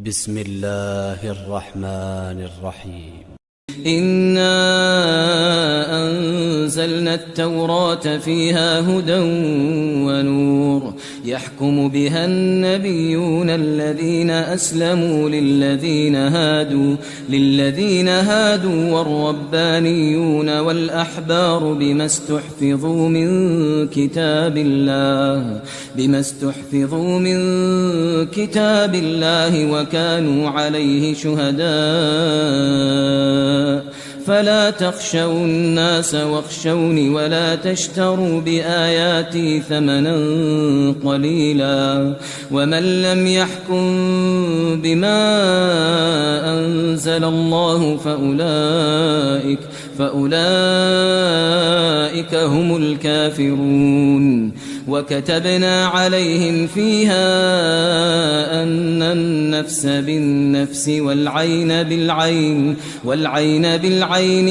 بسم الله الرحمن الرحيم. إنا أنزلنا التوراة فيها هدى ونور يحكم بها النبيون الذين أسلموا للذين هادوا والربانيون والأحبار بما استحفظوا من كتاب الله وكانوا عليه شهداء فلا تخشوا الناس واخشوني ولا تشتروا بآياتي ثمنا قليلا ومن لم يحكم بما أنزل الله فأولئك هم الكافرون. وكتبنا عليهم فيها أن النفس بالنفس والعين بالعين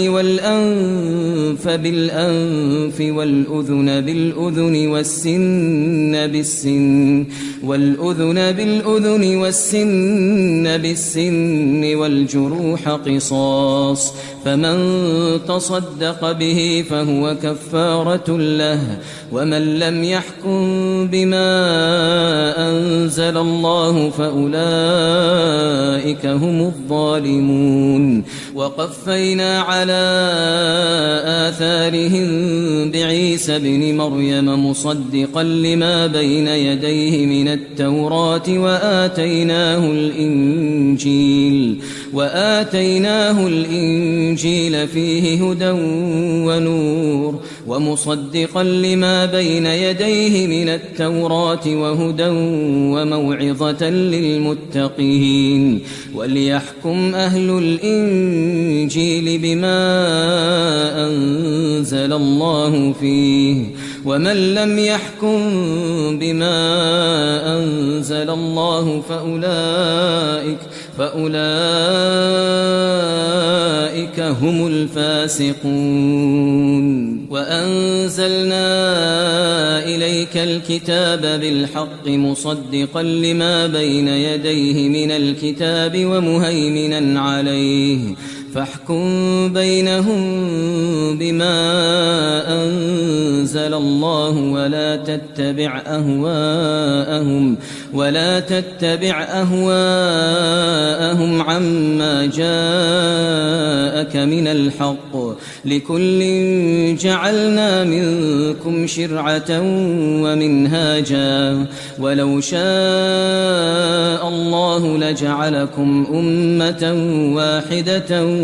والأنف بالأنف والأذن والسن بالسن والجروح قصاص فمن تصدق به فهو كفارة له ومن لم يحكم بما أنزل الله فأولئك هم الظالمون. وقفينا على آثارهم بعيسى ابن مريم مصدقا لما بين يديه من التوراة وآتيناه الإنجيل فيه هدى ونور ومصدقا لما بين يديه من التوراة وهدى وموعظة للمتقين. وليحكم أهل الإنجيل بما أنزل الله فيه ومن لم يحكم بما أنزل الله فأولئك هم الفاسقون. وأنزلنا إليك الكتاب بالحق مصدقا لما بين يديه من الكتاب ومهيمنا عليه فاحكم بينهم بما أنزل الله ولا تتبع أهواءهم عما جاءك من الحق لكل جعلنا منكم شرعة ومنهاجا ولو شاء الله لجعلكم أمة واحدة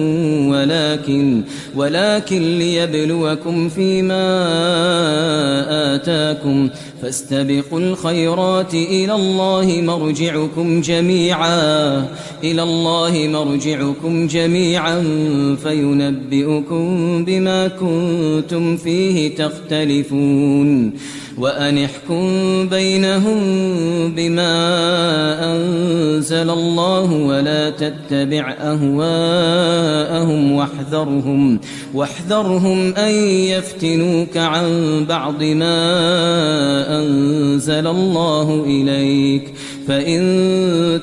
ولكن ليبلوكم فيما آتاكم فاستبقوا الخيرات إلى الله مرجعكم جميعا فينبئكم بما كنتم فيه تختلفون. وأن احكم بينهم بما أنزل الله ولا تتبع أهواءهم واحذرهم أن يفتنوك عن بعض ما أنزل الله إليك فإن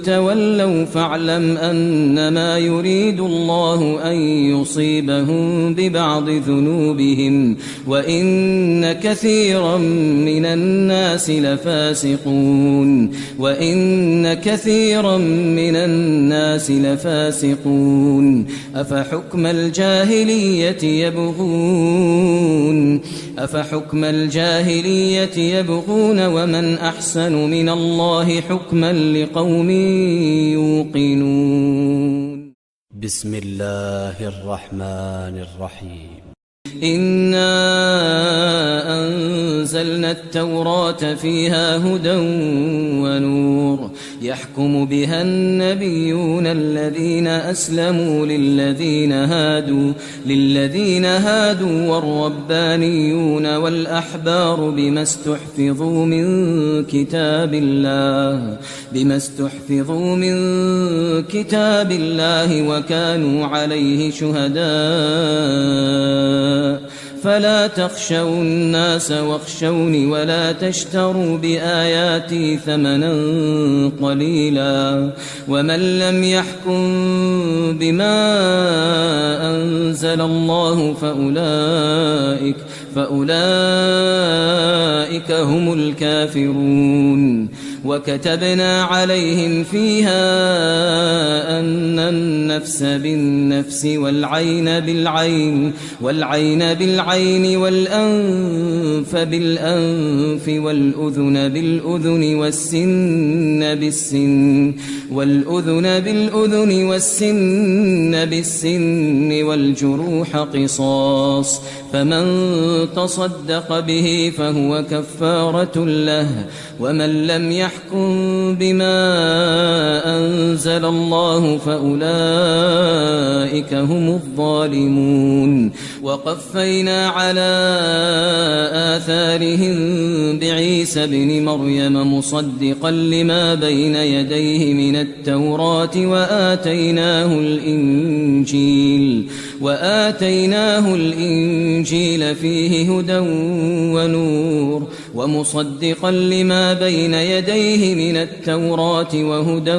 تولوا فاعلم أنما يريد الله أن يصيبهم ببعض ذنوبهم وإن كثيرا من الناس لفاسقون. أفحكم الجاهلية يبغون ومن أحسن من الله حكما لقوم يوقنون. بسم الله الرحمن الرحيم. إنا أنزلنا التوراة فيها هدى ونور يحكم بها النبيون الذين أسلموا للذين هادوا والربانيون والأحبار بما استحفظوا من كتاب الله وكانوا عليه شهداء فلا تخشوا الناس واخشوني ولا تشتروا بآياتي ثمنا قليلا ومن لم يحكم بما أنزل الله فأولئك هم الكافرون وكتبنا عليهم فيها أن النفس بالنفس والعين بالعين والأنف بالأنف والأذن بالأذن والسن بالسن والجروح قصاص فمن تصدق به فهو كفارة له ومن لم يحكم بما أنزل الله فأولئك هم الظالمون وقفينا على آثارهم بعيسى ابن مريم مصدقا لما بين يديه من التوراة وآتيناه الإنجيل فيه هدى ونور ومصدقا لما بين يديه من التوراة وهدى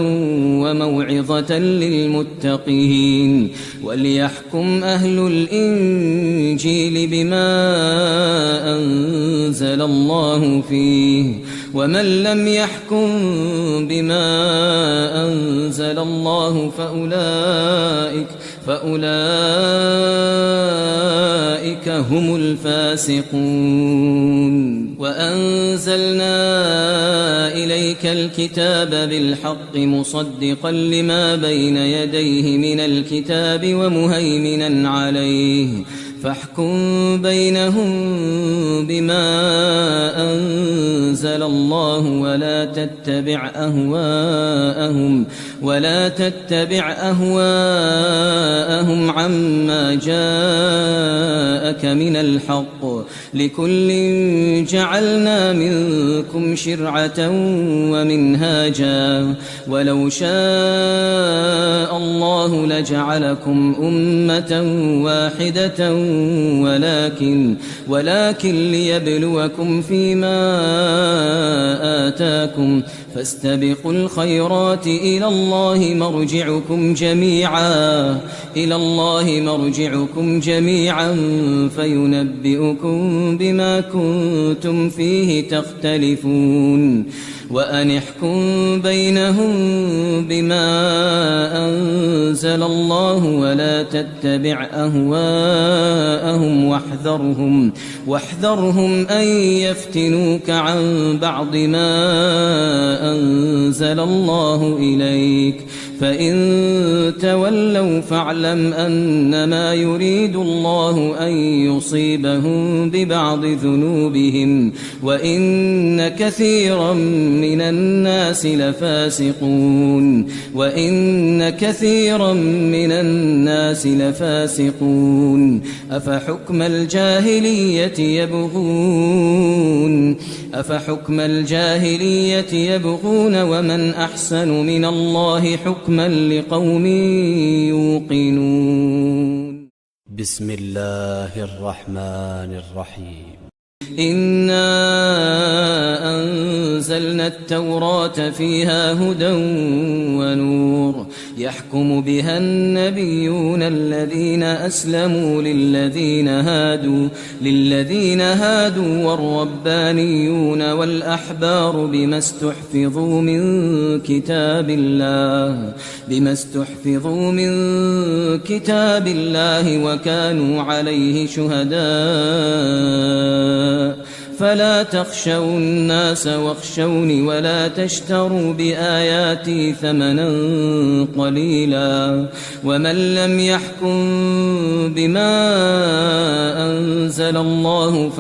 وموعظة للمتقين وليحكم أهل الإنجيل بما أنزل الله فيه ومن لم يحكم بما أنزل الله فأولئك هم الفاسقون وأنزلنا إليك الكتاب بالحق مصدقا لما بين يديه من الكتاب ومهيمنا عليه فاحكم بينهم بما أنزل الله ولا تتبع أهواءهم عما جاءك من الحق لكل جعلنا منكم شرعة ومنهاجا ولو شاء الله لجعلكم أمة واحدة ولكن ليبلوكم فيما آتاكم فاستبقوا الخيرات إلى الله مرجعكم جميعا فينبئكم بما كنتم فيه تختلفون وأن احكم بينهم بما أنزل الله ولا تتبع أهواءهم واحذرهم أن يفتنوك عن بعض ما أنزل الله إليك فإن تولوا فاعلم أنما يريد الله أن يصيبهم ببعض ذنوبهم وإن كثيرا من الناس لفاسقون أفحكم الجاهلية يبغون ومن أحسن من الله حكما لقوم يوقنون بسم الله الرحمن الرحيم إنا أنزلنا التوراة فيها هدى ونور يحكم بها النبيون الذين أسلموا للذين هادوا والربانيون والأحبار بما استحفظوا من كتاب الله وكانوا عليه شهداء فلا تخشوا الناس واخشوني ولا تشتروا بآياتي ثمنا قليلا ومن لم يحكم بما أنزل الله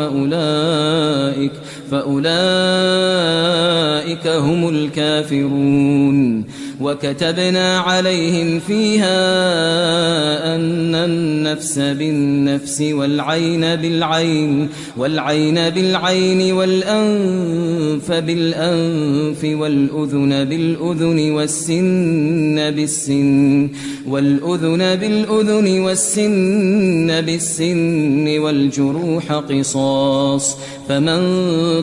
فأولئك هم الكافرون وكتبنا عليهم فيها أن النفس بالنفس والعين بالعين والأنف بالأنف والأذن بالأذن والسن بالسن والجروح قصاص، فمن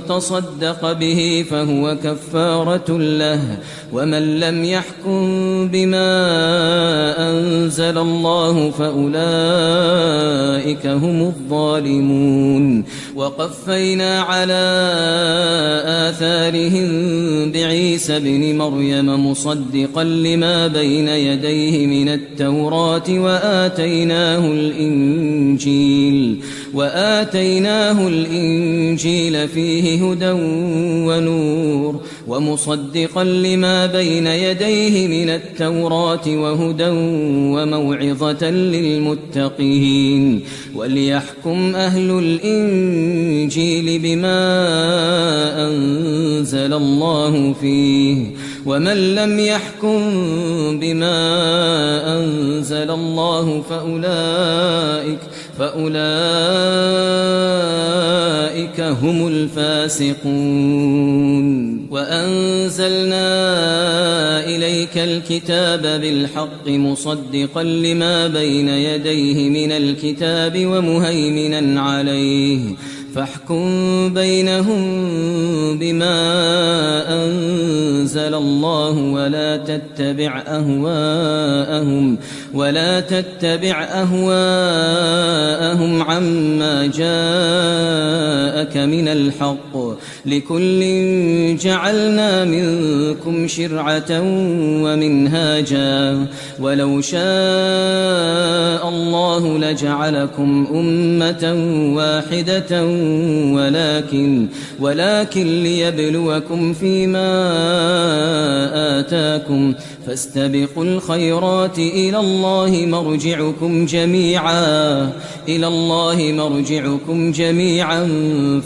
تصدق به فهو كفارة له، ومن لم يحكم بما أنزل الله فأولئك هم الظالمون. وقفينا على آثارهم بعيسى بن مريم مصدقا لما بين يديه من التوراة وآتيناه الإنجيل فيه هدى ونور، ومصدقا لما بين يديه من التوراة وهدى وموعظة للمتقين. وليحكم أهل الإنجيل بما أنزل الله فيه، ومن لم يحكم بما أنزل الله فأولئك هم الفاسقون. وأنزلنا إليك الكتاب بالحق مصدقا لما بين يديه من الكتاب ومهيمنا عليه، فاحكم بينهم بما أنزل الله ولا تتبع أهواءهم عما جاءك من الحق، لكل جعلنا منكم شرعة ومنهاجا، ولو شاء الله لجعلكم أمة واحدة ولكن ليبلوكم فيما آتاكم، فاستبقوا الخيرات إلى الله مرجعكم جميعا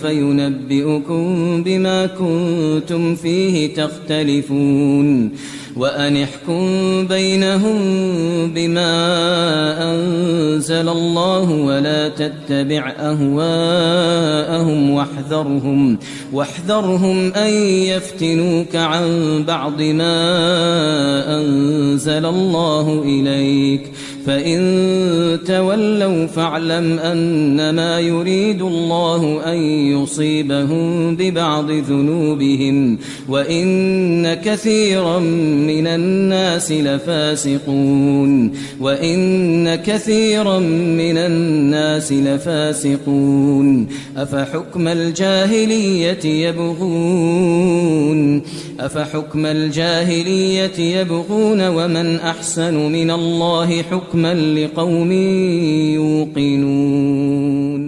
فينبئكم بما كنتم فيه تختلفون. وأن احكم بينهم بما أنزل الله ولا تتبع أهواءهم واحذرهم أن يفتنوك عن بعض ما أنزل الله إليك، فإن تولوا فاعلم أنما يريد الله أن يصيبهم ببعض ذنوبهم، وإن كثيرا من الناس لفاسقون. أفحكم الجاهلية يبغون ومن أحسن من الله حكما لقوم يوقنون.